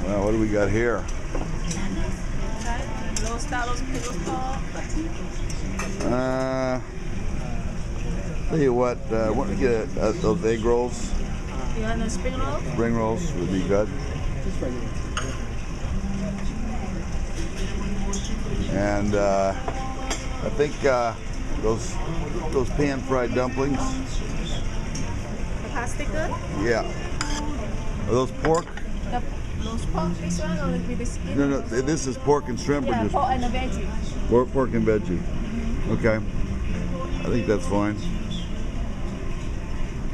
Well, what do we got here? Tell you what, why don't we get those egg rolls? You want the spring rolls? Spring rolls would be good. And I think those pan-fried dumplings. The potstickers? Yeah. Are those pork? Those pork, this one, or with the skin? No, this is pork and shrimp. Yeah, or just pork and a veggie. pork and veggie. Okay. I think that's fine.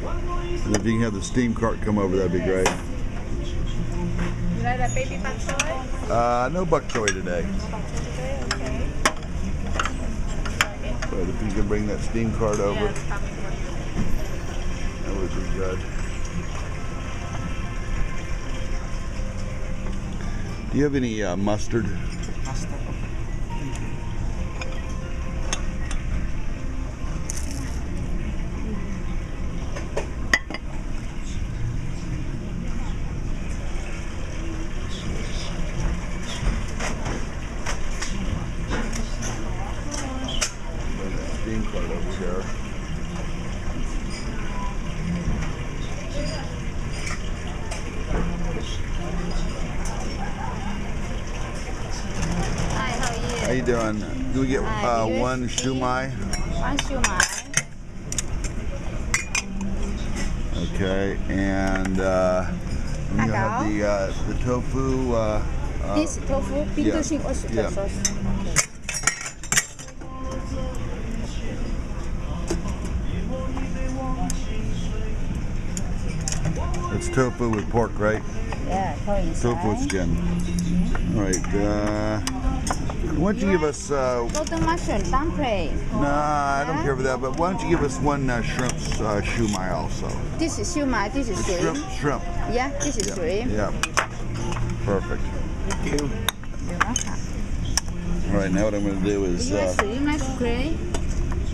And if you can have the steam cart come over, that'd be great. You like that baby bok choy? No bok choy today. No bok choy today? Okay. But if you can bring that steam cart over, Yeah, it's coming for you. that would be good. Do you have any mustard? Mustard. Steam cart over here. Hi, how are you? How you doing? Can we get Hi, one shumai? One shumai. Okay, and you have the tofu. This tofu, bindushing oyster yeah. sauce. Okay. It's tofu with pork, right? Yeah, pork inside. Tofu with skin. All right. Why don't you give us? Golden mushroom dumpling. Nah, I don't care for that. But why don't you give us one shrimp shumai also? This is shumai, this is shrimp. Shrimp. Yeah, this is shrimp. Yeah. Perfect. Thank you. You're welcome. All right. Now what I'm going to do is. You like shrimp, like gray?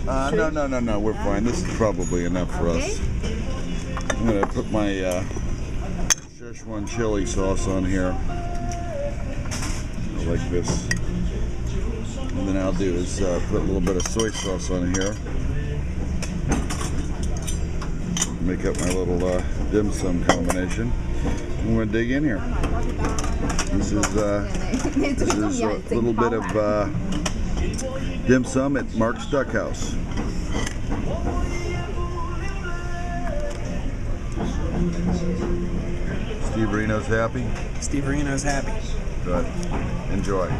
No. We're fine. This is probably enough for us. I'm going to put my Szechuan chili sauce on here. Like this. And then I'll do is put a little bit of soy sauce on here. Make up my little dim sum combination. I'm going to dig in here. This is a little bit of dim sum at Mark's Duck House. Steve Reno's happy? Steve Reno's happy. Good. Enjoy.